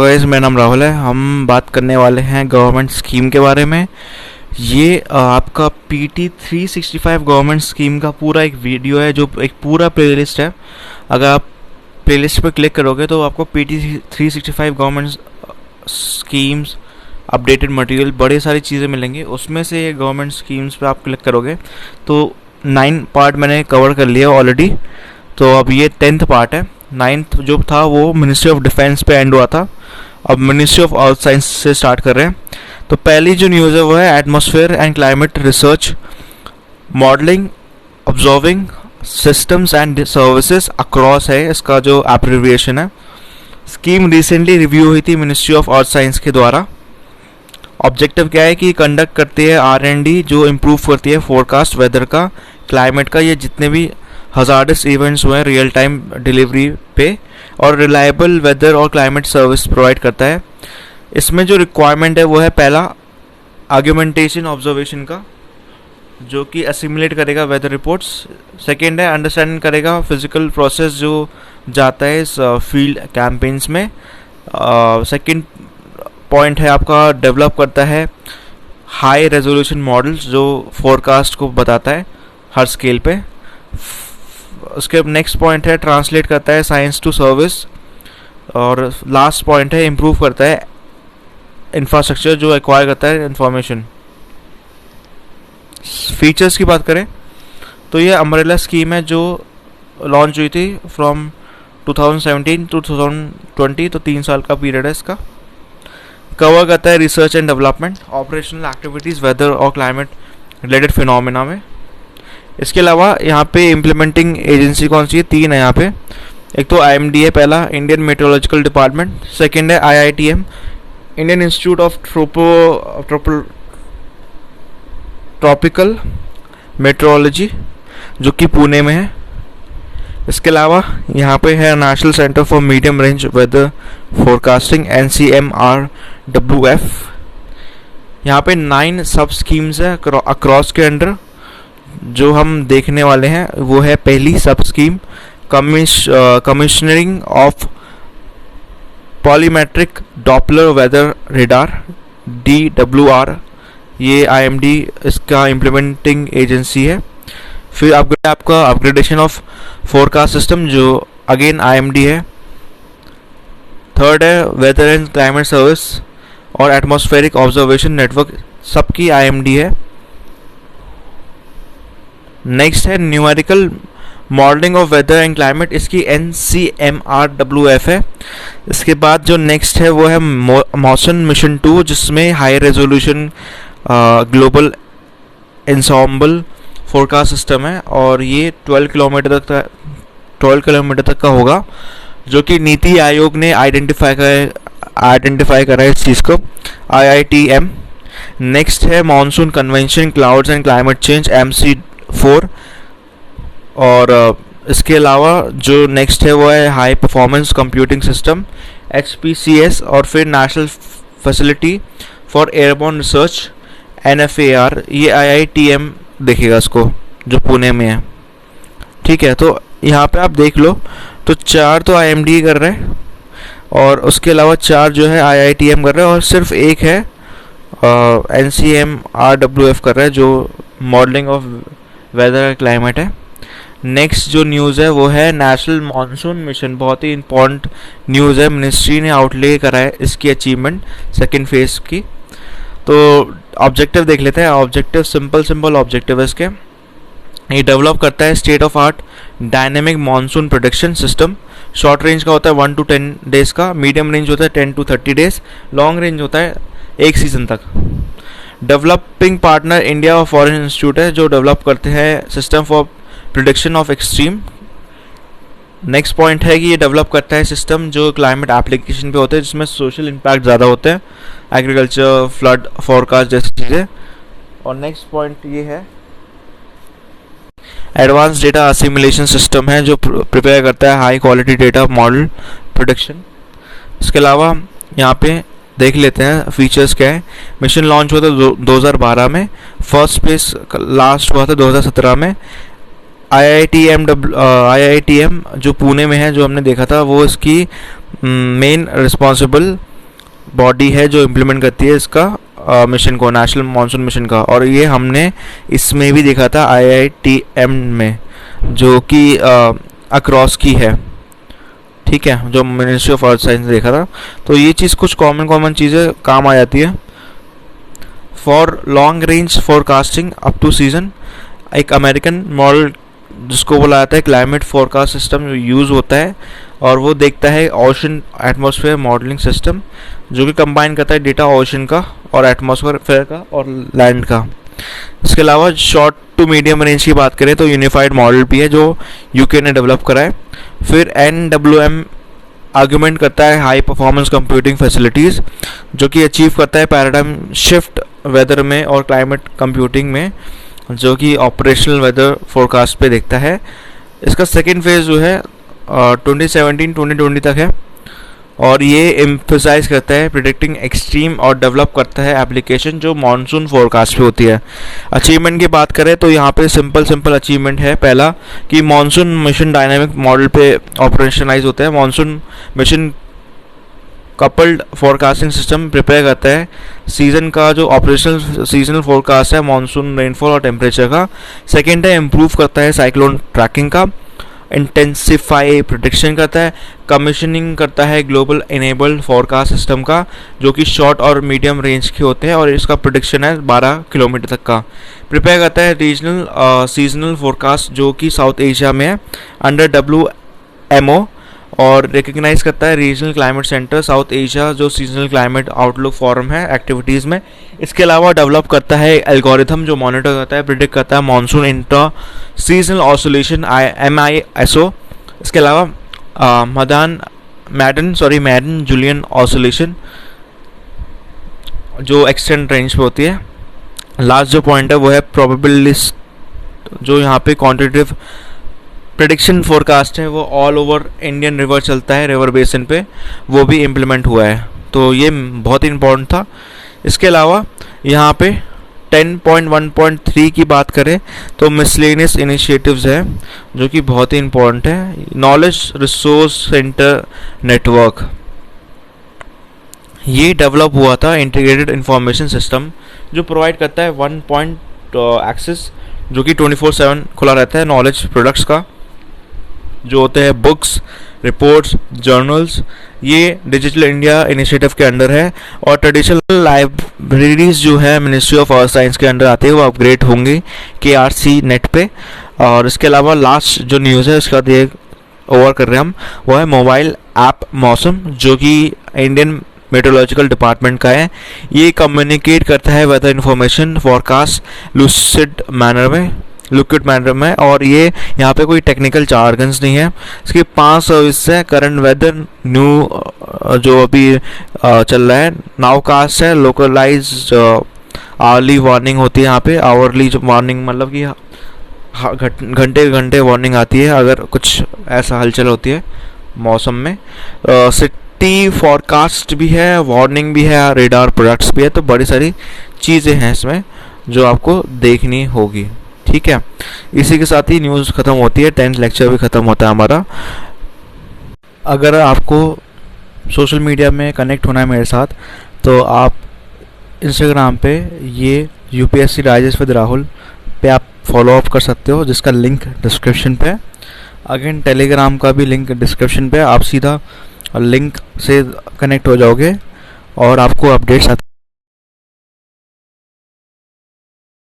Guys, मेरा नाम राहुल है। हम बात करने वाले हैं गवर्नमेंट स्कीम के बारे में। ये आपका PT 365 गवर्नमेंट स्कीम का पूरा एक वीडियो है, जो एक पूरा प्लेलिस्ट है। अगर आप प्लेलिस्ट पर क्लिक करोगे तो आपको PT 365 government schemes updated material बड़े सारी चीज़ें मिलेंगी। उसमें से ये गवर्नमेंट स्कीम्स पे आप क्लिक करोगे तो 9 पार्ट मैंने कवर कर लिया ऑलरेडी। तो अब ये 10th पार्ट है। 9th जो था वो मिनिस्ट्री ऑफ डिफेंस पे एंड हुआ था। अब मिनिस्ट्री ऑफ अर्थ साइंस से स्टार्ट कर रहे हैं। तो पहली जो न्यूज़ है वो है atmosphere and climate research modelling observing systems and services across है इसका जो एब्रिविएशन है। स्कीम रिसेंटली रिव्यू हुई थी मिनिस्ट्री ऑफ अर्थ साइंस के द्वारा। ऑब्जेक्टिव क्या है कि कंडक्ट करती है R&D जो इम्प्रूव करती है फोरकास्ट वेदर का, क्लाइमेट का, ये जितने भी हजार्डस इवेंट्स हुए हैं रियल टाइम डिलीवरी पे, और रिलायबल वेदर और क्लाइमेट सर्विस प्रोवाइड करता है। इसमें जो रिक्वायरमेंट है वो है पहला आर्ग्यूमेंटेशन ऑब्जर्वेशन का, जो कि असिमुलेट करेगा वेदर रिपोर्ट्स। सेकेंड है अंडरस्टैंड करेगा फिजिकल प्रोसेस जो जाता है इस फील्ड कैंपेन्स में। सेकेंड पॉइंट है आपका डेवलप करता है हाई रेजोल्यूशन मॉडल्स जो फोरकास्ट को बताता है हर स्केल पे। उसके नेक्स्ट पॉइंट है ट्रांसलेट करता है साइंस टू सर्विस। और लास्ट पॉइंट है इम्प्रूव करता है इंफ्रास्ट्रक्चर जो एक्वायर करता है इंफॉर्मेशन। फीचर्स की बात करें तो ये अम्ब्रेला स्कीम है जो लॉन्च हुई थी फ्रॉम 2017 टू 2020, तो 3 साल का पीरियड है इसका। कवर करता है research and development, operational activities, weather और क्लाइमेट रिलेटेड फिनोमेना में। इसके अलावा यहाँ पे इम्प्लीमेंटिंग एजेंसी कौन सी है? 3 है यहाँ पे। एक तो IMD है पहला, इंडियन मेट्रोलॉजिकल डिपार्टमेंट। सेकंड है IITM, Indian institute of tropical metrology जो कि पुणे में है। इसके अलावा यहाँ पे है national centre for medium range weather forecasting NCMRWF। यहाँ पे 9 सब स्कीम्स है अक्रॉस के अंडर। जो हम देखने वाले हैं वो है पहली sub scheme commissioning of polarimetric Doppler weather radar DWR। ये IMD इसका इम्प्लीमेंटिंग एजेंसी है। फिर आपका अपग्रेडेशन ऑफ फोरकास्ट सिस्टम जो अगेन IMD है। थर्ड है वेदर एंड क्लाइमेट सर्विस और एटमॉस्फेरिक ऑब्जर्वेशन नेटवर्क, सबकी IMD है। नेक्स्ट है numerical modelling of weather and climate, इसकी NCMRWF है। इसके बाद जो नेक्स्ट है वो है मॉसन मिशन 2 जिसमें high resolution global ensemble forecast system है, और ये 12 किलोमीटर तक का होगा, जो कि नीति आयोग ने आइडेंटिफाई करा है इस चीज़ को, IITM। नेक्स्ट है monsoon convention clouds and climate change MC4। और इसके अलावा जो नेक्स्ट है वो है high performance computing system HPCS। और फिर national facility for airborne research NFAR, ये IITM देखेगा इसको, जो पुणे में है। ठीक है, तो यहाँ पे आप देख लो तो 4 तो IMD कर रहे हैं और उसके अलावा 4 जो है IITM कर रहे हैं, और सिर्फ एक है NCMRWF कर रहा है जो मॉडलिंग ऑफ वेदर क्लाइमेट है। नेक्स्ट जो न्यूज़ है वो है नेशनल मॉनसून मिशन, बहुत ही इंपॉर्टेंट न्यूज़ है। मिनिस्ट्री ने आउटले करा है इसकी अचीवमेंट सेकेंड फेज की। तो ऑब्जेक्टिव देख लेते हैं। ऑब्जेक्टिव सिंपल ऑब्जेक्टिव है इसके। ये डेवलप करता है state of art dynamic monsoon prediction system. Short range का होता है 1 to 10 डेज का, मीडियम रेंज होता है 10 to 30 डेज, लॉन्ग रेंज होता है 1 सीजन तक। डेवलपिंग पार्टनर इंडिया और फॉरेन इंस्टीट्यूट है जो डेवलप करते हैं system for prediction of extreme. Next point है कि ये डेवलप करता है सिस्टम जो क्लाइमेट एप्लीकेशन पे होते हैं, जिसमें सोशल इम्पैक्ट ज़्यादा होते हैं, एग्रीकल्चर, फ्लड फोरकास्ट जैसी चीज़ें। और नेक्स्ट पॉइंट ये है एडवांस डेटा असिमुलेशन सिस्टम है जो प्रिपेयर करता है high quality data model production. इसके अलावा यहाँ पे देख लेते हैं फीचर्स क्या है। मिशन लॉन्च हुआ था 2012 में, फर्स्ट फेज लास्ट हुआ था 2017 में। IITM जो पुणे में है, जो हमने देखा था, वो इसकी मेन रिस्पॉन्सिबल बॉडी है जो इम्प्लीमेंट करती है इसका मिशन को, नेशनल मानसून मिशन का। और ये हमने इसमें भी देखा था IITM में, जो कि अक्रॉस की है, ठीक है, जो मिनिस्ट्री ऑफ अर्थ साइंस ने देखा था। तो ये चीज़ कुछ कॉमन चीज़ें काम आ जाती है। For long range forecasting up to season, एक अमेरिकन मॉडल जिसको बोला जाता है क्लाइमेट फोरकास्ट सिस्टम यूज़ होता है, और वो देखता है ओशन एटमॉस्फेयर मॉडलिंग सिस्टम, जो कि कंबाइन करता है डेटा ओशन का और एटमॉस्फेयर का और लैंड का। इसके अलावा शॉर्ट टू मीडियम रेंज की बात करें तो यूनिफाइड मॉडल भी है जो यूके ने डेवलप करा है। फिर NWM आर्गुमेंट करता है हाई परफॉर्मेंस कंप्यूटिंग फैसिलिटीज़, जो कि अचीव करता है पैराडाइम शिफ्ट वेदर में और क्लाइमेट कंप्यूटिंग में, जो कि ऑपरेशनल वेदर फोरकास्ट पे देखता है। इसका सेकेंड फेज़ जो है 2017-2020 तक है, और ये एम्फसाइज करता है प्रिडिक्टिंग एक्सट्रीम और डेवलप करता है एप्लीकेशन जो मानसून फोरकास्ट पे होती है। अचीवमेंट की बात करें तो यहाँ पे सिंपल अचीवमेंट है। पहला कि मानसून मिशन डायनामिक मॉडल पे ऑपरेशनलाइज होता है। Monsoon mission coupled forecasting system prepare करता है सीजन का जो ऑपरेशनल सीजनल फोरकास्ट है मानसून रेनफॉल और टेम्परेचर का। सेकेंड है इम्प्रूव करता है साइक्लोन ट्रैकिंग का, इंटेंसिफाई प्रोडिक्शन करता है, कमीशनिंग करता है ग्लोबल इनेबल्ड फोरकास्ट सिस्टम का, जो कि शॉर्ट और मीडियम रेंज के होते हैं और इसका प्रोडिक्शन है 12 किलोमीटर तक का। प्रिपेयर करता है रीजनल सीजनल फोरकास्ट जो कि साउथ एशिया में है अंडर WMO, और रिकग्नाइज करता है regional climate centre south Asia जो सीजनल क्लाइमेट आउटलुक फोरम है एक्टिविटीज़ में। इसके अलावा डेवलप करता है एल्गोरिथम जो मॉनिटर करता है प्रिडिक्ट करता है monsoon inter seasonal oscillation MISO। इसके अलावा मैडन जूलियन ऑसिलेशन जो एक्सटेंड रेंज पे होती है। लास्ट जो पॉइंट है वो है प्रोबेबिलिस्ट, जो यहाँ पे क्वांटिटेटिव प्रेडिक्शन फोरकास्ट है वो ऑल ओवर इंडियन रिवर चलता है, रिवर बेसिन पे, वो भी इम्प्लीमेंट हुआ है। तो ये बहुत ही इम्पोर्टेंट था। इसके अलावा यहाँ पे 10.1.3 की बात करें तो मिसलेनियस इनिशिएटिव्स है जो कि बहुत ही इम्पोर्टेंट है। नॉलेज रिसोर्स सेंटर नेटवर्क ये डेवलप हुआ था इंटीग्रेटेड इंफॉर्मेशन सिस्टम जो प्रोवाइड करता है वन पॉइंट एक्सेस जो कि 24/7 खुला रहता है नॉलेज प्रोडक्ट्स का, जो होते हैं बुक्स, रिपोर्ट्स, जर्नल्स। ये डिजिटल इंडिया इनिशिएटिव के अंडर है और ट्रेडिशनल लाइब्रेरीज जो है मिनिस्ट्री ऑफ अर्थ साइंस के अंडर आते हैं वो अपग्रेड होंगे KRC नेट पे। और इसके अलावा लास्ट जो न्यूज़ है उसका ओवर कर रहे हैं हम, वो है मोबाइल ऐप मौसम जो कि इंडियन मेट्रोलॉजिकल डिपार्टमेंट का है। ये कम्युनिकेट करता है weather information forecast liquid manner में, और ये यहाँ पे कोई टेक्निकल चार्गन्स नहीं है। इसकी 5 सर्विस है। करंट वेदर न्यू जो अभी चल रहा है, नाउकास्ट है, लोकलाइज आवरली वार्निंग होती है यहाँ पे। आवरली जो वार्निंग मतलब कि घंटे वार्निंग आती है अगर कुछ ऐसा हलचल होती है मौसम में। सिटी फॉरकास्ट भी है, वार्निंग भी है, रेडार प्रोडक्ट्स भी है। तो बड़ी सारी चीज़ें हैं इसमें जो आपको देखनी होगी, ठीक है। इसी के साथ ही न्यूज़ ख़त्म होती है, 10th लेक्चर भी ख़त्म होता है हमारा। अगर आपको सोशल मीडिया में कनेक्ट होना है मेरे साथ तो आप इंस्टाग्राम पे ये UPSC डाइजेस्ट विद राहुल पे आप फॉलो अप कर सकते हो, जिसका लिंक डिस्क्रिप्शन पे है। अगेन टेलीग्राम का भी लिंक डिस्क्रिप्शन पे है, आप सीधा लिंक से कनेक्ट हो जाओगे और आपको अपडेट्स